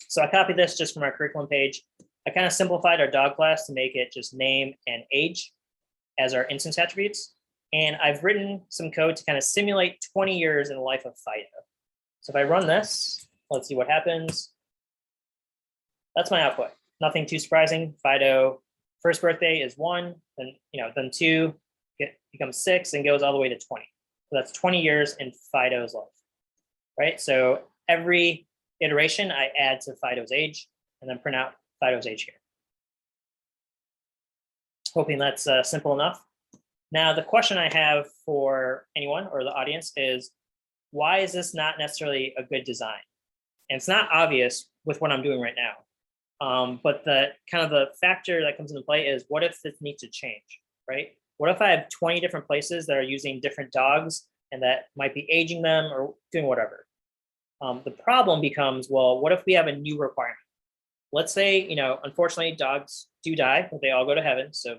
So I copied this just from our curriculum page. I kind of simplified our dog class to make it just name and age as our instance attributes. And I've written some code to kind of simulate 20 years in the life of Fido. So if I run this, let's see what happens. That's my output. Nothing too surprising. Fido, first birthday is 1, then 2, becomes 6, and goes all the way to 20. So that's 20 years in Fido's life, right? So every iteration I add to Fido's age and then print out Fido's age here. Hoping that's simple enough. Now, the question I have for anyone or the audience is, why is this not necessarily a good design? And it's not obvious with what I'm doing right now. But the kind of the factor that comes into play is, what if this needs to change, right? What if I have 20 different places that are using different dogs and that might be aging them or doing whatever? The problem becomes, well, what if we have a new requirement? Let's say, unfortunately, dogs do die, but they all go to heaven. So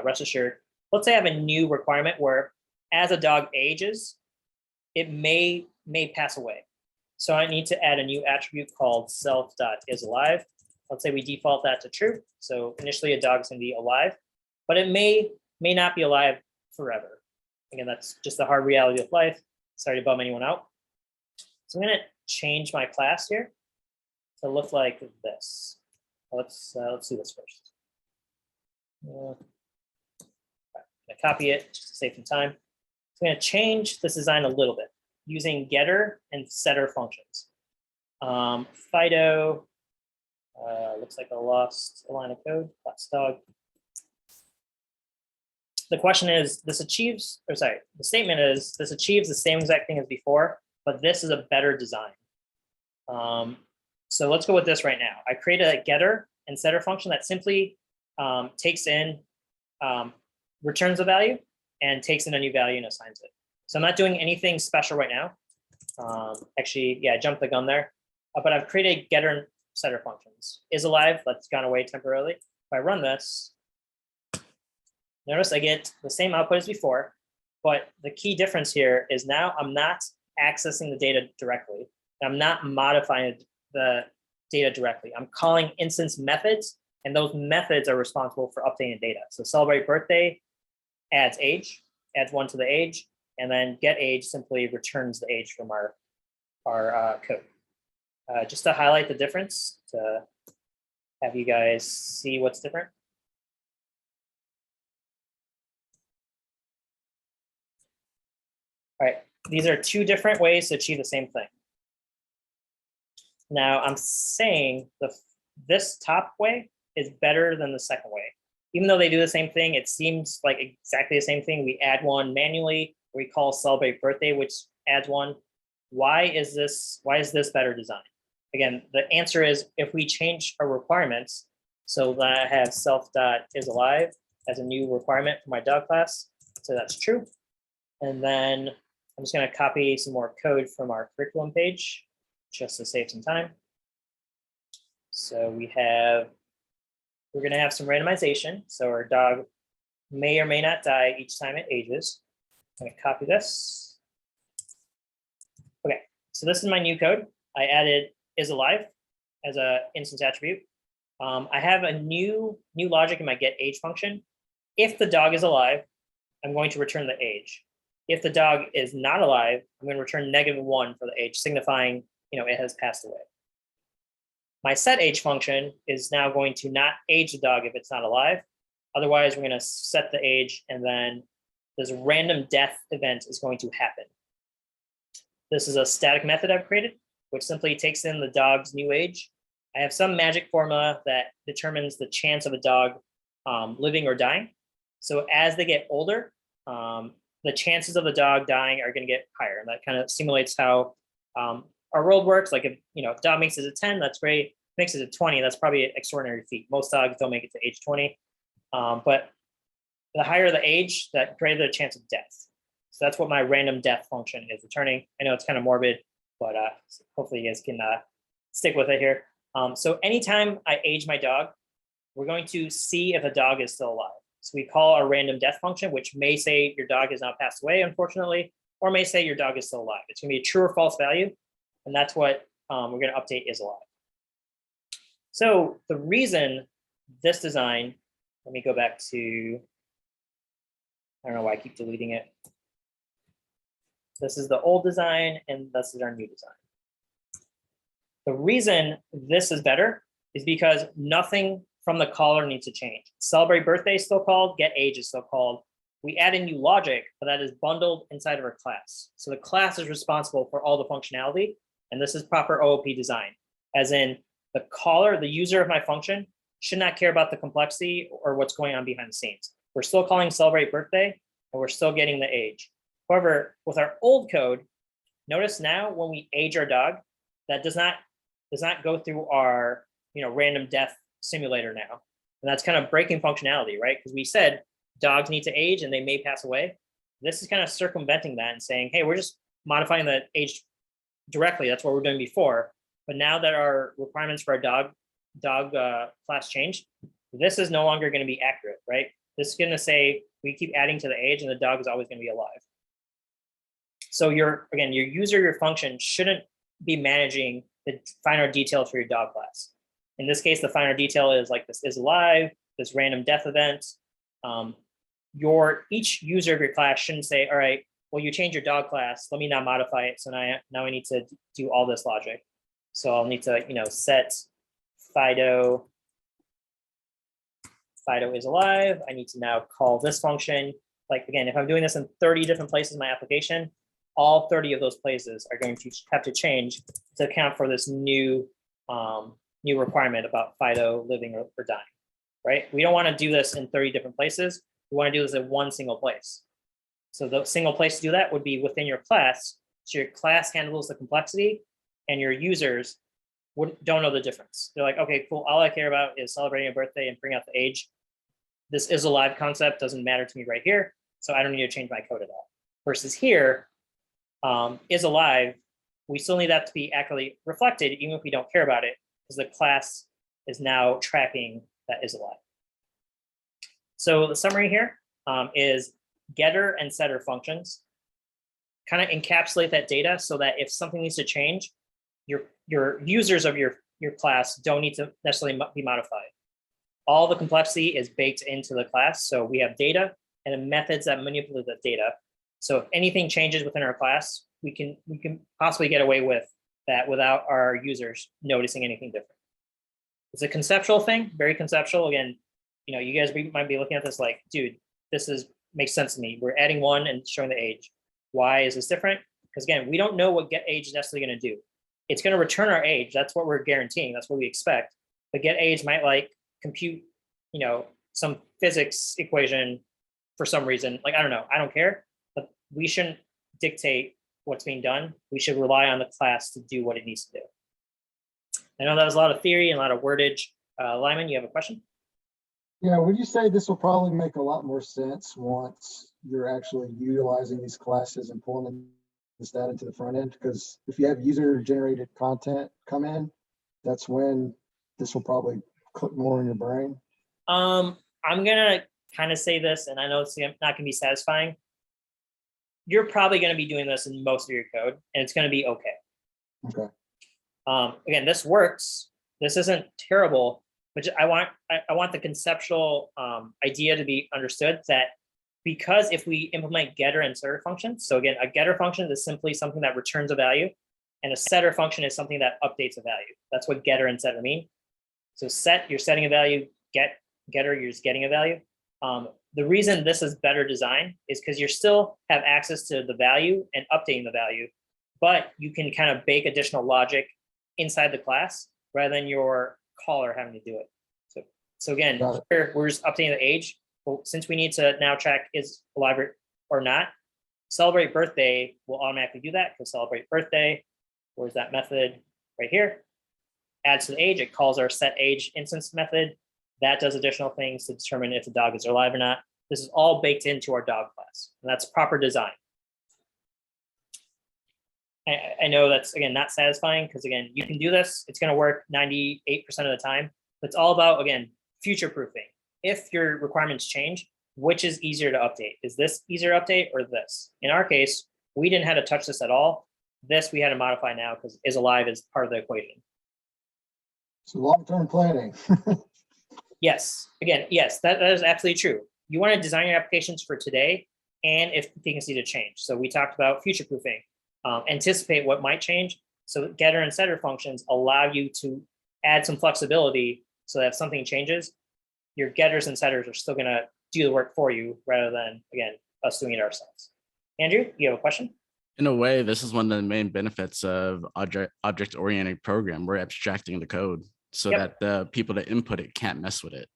rest assured. Let's say I have a new requirement where as a dog ages, it may pass away. So I need to add a new attribute called self.isAlive. Let's say we default that to true. So initially a dog is going to be alive, but it may not be alive forever. Again, that's just the hard reality of life. Sorry to bum anyone out. So I'm going to change my class here to look like this. Let's do this first. I copy it just to save some time. So I'm going to change this design a little bit using getter and setter functions. Fido, looks like I lost a line of code. That's dog. The question is, the statement is, this achieves the same exact thing as before, but this is a better design. So let's go with this right now. I created a getter and setter function that simply takes in, returns a value and takes in a new value and assigns it. So I'm not doing anything special right now. Actually, yeah, I jumped the gun there, but I've created getter and setter functions. IsAlive, that's gone away temporarily. If I run this, notice I get the same output as before, but the key difference here is now I'm not accessing the data directly. I'm not modifying the data directly. I'm calling instance methods, and those methods are responsible for updating data. So celebrate birthday adds age, adds 1 to the age, and then get age simply returns the age from our code. Just to highlight the difference, to have you guys see what's different. All right, these are 2 different ways to achieve the same thing. Now I'm saying this top way is better than the second way. Even though they do the same thing, it seems like exactly the same thing. We add 1 manually, we call celebrate birthday, which adds 1. Why is this better design? Again, the answer is, if we change our requirements so that I have self.isAlive as a new requirement for my dog class, so that's true. And then I'm just going to copy some more code from our curriculum page just to save some time. So we're going to have some randomization. So our dog may or may not die each time it ages. I'm going to copy this. Okay, so this is my new code. I added IsAlive as an instance attribute. I have a new logic in my get age function. If the dog is alive, I'm going to return the age. If the dog is not alive, I'm going to return -1 for the age, signifying it has passed away. My set age function is now going to not age the dog if it's not alive. Otherwise, we're going to set the age, and then this random death event is going to happen. This is a static method I've created, which simply takes in the dog's new age. I have some magic formula that determines the chance of a dog living or dying. So as they get older, the chances of the dog dying are going to get higher. And that kind of simulates how our world works. Like if if dog makes it to 10, that's great. Makes it to 20, that's probably an extraordinary feat. Most dogs don't make it to age 20. But the higher the age, that greater the chance of death. So that's what my random death function is returning. I know it's kind of morbid, but hopefully you guys can stick with it here. So anytime I age my dog, we're going to see if the dog is still alive. So we call our random death function, which may say your dog has now passed away, unfortunately, or may say your dog is still alive. It's gonna be a true or false value. And that's what we're gonna update is alive. So the reason this design, let me go back to, I don't know why I keep deleting it. This is the old design and this is our new design. The reason this is better is because nothing from the caller needs to change. Celebrate birthday is still called, get age is still called. We add in new logic, but that is bundled inside of our class. So the class is responsible for all the functionality, and this is proper OOP design, as in the caller, the user of my function, should not care about the complexity or what's going on behind the scenes. We're still calling celebrate birthday, and we're still getting the age. However, with our old code, notice now when we age our dog, that does not go through our random death simulator now. And that's kind of breaking functionality, right? Because we said dogs need to age and they may pass away. This is kind of circumventing that and saying, hey, we're just modifying the age directly. That's what we're doing before. But now that our requirements for our dog class changed, this is no longer going to be accurate, right? This is going to say we keep adding to the age and the dog is always going to be alive. So your user, your function shouldn't be managing the finer details for your dog class. In this case, the finer detail is like this is alive, this random death event. Each user of your class shouldn't say, all right, well, you change your dog class, let me now modify it. So now I need to do all this logic. So I'll need to, set Fido is alive. I need to now call this function. Like, again, if I'm doing this in 30 different places in my application, all 30 of those places are going to have to change to account for this new requirement about Fido living or dying, right? We don't want to do this in 30 different places. We want to do this in one single place. So the single place to do that would be within your class. So your class handles the complexity and your users don't know the difference. They're like, okay, cool. All I care about is celebrating a birthday and bring out the age. This is a live concept, doesn't matter to me right here. So I don't need to change my code at all. Versus here, is alive, we still need that to be accurately reflected, even if we don't care about it, because the class is now tracking that is alive. So the summary here is getter and setter functions kind of encapsulate that data so that if something needs to change, your users of your class don't need to necessarily be modified. All the complexity is baked into the class. So we have data and the methods that manipulate the data. So if anything changes within our class, we can possibly get away with that without our users noticing anything different. It's a conceptual thing, very conceptual. Again, you guys might be looking at this like, dude, this makes sense to me. We're adding one and showing the age. Why is this different? Because again, we don't know what get age is necessarily going to do. It's going to return our age. That's what we're guaranteeing. That's what we expect. But get age might compute, some physics equation for some reason. Like, I don't know. I don't care. But we shouldn't dictate what's being done. We should rely on the class to do what it needs to do. I know that was a lot of theory and a lot of wordage. Lyman, you have a question? Yeah, would you say this will probably make a lot more sense once you're actually utilizing these classes and pulling this data into the front end? Because if you have user-generated content come in, that's when this will probably click more in your brain. I'm gonna kind of say this, and I know it's not gonna be satisfying. You're probably gonna be doing this in most of your code, and it's gonna be okay. Okay. Again, this works. This isn't terrible, but I want the conceptual idea to be understood that because if we implement getter and setter functions, so again, a getter function is simply something that returns a value, and a setter function is something that updates a value. That's what getter and setter mean. So set, you're setting a value, getter, you're just getting a value. The reason this is better design is because you still have access to the value and updating the value, but you can kind of bake additional logic inside the class rather than your caller having to do it. So again, here we're just updating the age. Well, since we need to now check is alive or not, celebrate birthday will automatically do that because celebrate birthday, where's that method? Right here. Adds to the age, it calls our set age instance method. That does additional things to determine if the dog is alive or not. This is all baked into our dog class, and that's proper design. I know that's, again, not satisfying, because again, you can do this, it's gonna work 98% of the time. But it's all about, again, future proofing. If your requirements change, which is easier to update? Is this easier to update or this? In our case, we didn't have to touch this at all. This we had to modify now because is alive is part of the equation. So long-term planning. Yes, again, yes, that is absolutely true. You want to design your applications for today and if things need to change. So we talked about future proofing, anticipate what might change. So getter and setter functions allow you to add some flexibility so that if something changes, your getters and setters are still going to do the work for you rather than, again, us doing it ourselves. Andrew, you have a question? In a way, this is one of the main benefits of object-oriented program. We're abstracting the code so that the people that input it can't mess with it.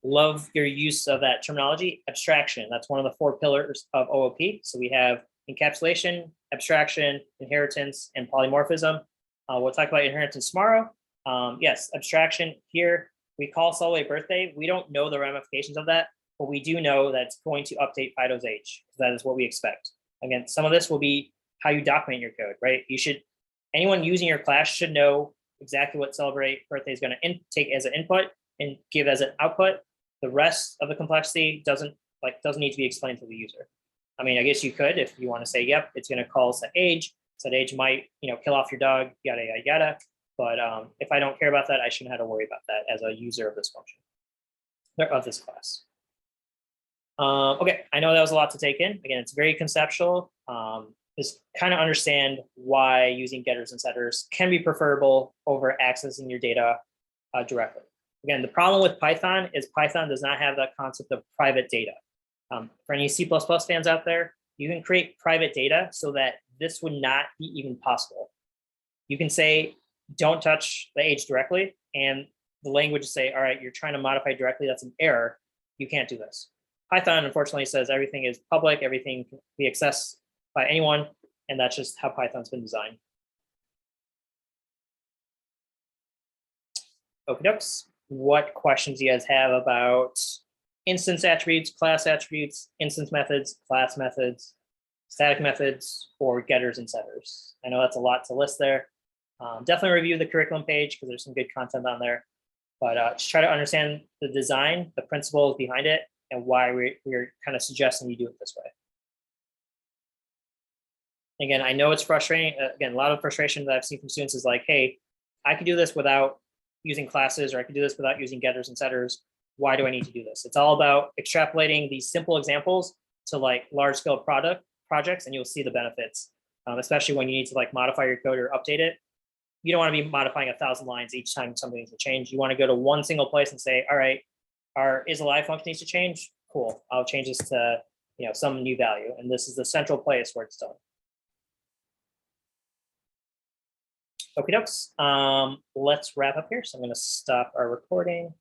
Love your use of that terminology, abstraction. That's one of the 4 pillars of OOP. So we have encapsulation, abstraction, inheritance, and polymorphism. We'll talk about inheritance tomorrow. Yes, abstraction here, we call Solway birthday. We don't know the ramifications of that, but we do know that it's going to update Fido's age. That is what we expect. Again, some of this will be how you document your code, right? Anyone using your class should know exactly what celebrate birthday is going to take as an input and give as an output. The rest of the complexity doesn't need to be explained to the user. I mean, I guess you could, if you want to say, yep, it's going to call set age. Set age might, kill off your dog, yada, yada, yada. But if I don't care about that, I shouldn't have to worry about that as a user of this function, of this class. Okay, I know that was a lot to take in. Again, it's very conceptual. Just kind of understand why using getters and setters can be preferable over accessing your data directly. Again, the problem with Python is Python does not have that concept of private data. For any C++ fans out there, you can create private data so that this would not be even possible. You can say, don't touch the age directly, and the language say, all right, you're trying to modify directly, that's an error, you can't do this. Python, unfortunately, says everything is public, everything can be accessed by anyone, and that's just how Python's been designed. Okie dokes. What questions do you guys have about instance attributes, class attributes, instance methods, class methods, static methods, or getters and setters? I know that's a lot to list there. Definitely review the curriculum page because there's some good content on there. But just try to understand the design, the principles behind it, and why we're kind of suggesting you do it this way. Again, I know it's frustrating. Again, a lot of frustration that I've seen from students is like, hey, I could do this without using classes, or I could do this without using getters and setters. Why do I need to do this? It's all about extrapolating these simple examples to like large scale projects, and you'll see the benefits, especially when you need to like modify your code or update it. You don't want to be modifying 1,000 lines each time something needs to change. You want to go to one single place and say, all right, our isAlive function needs to change. Cool, I'll change this to some new value, and this is the central place where it's done. Okie dokes. Let's wrap up here. So I'm going to stop our recording.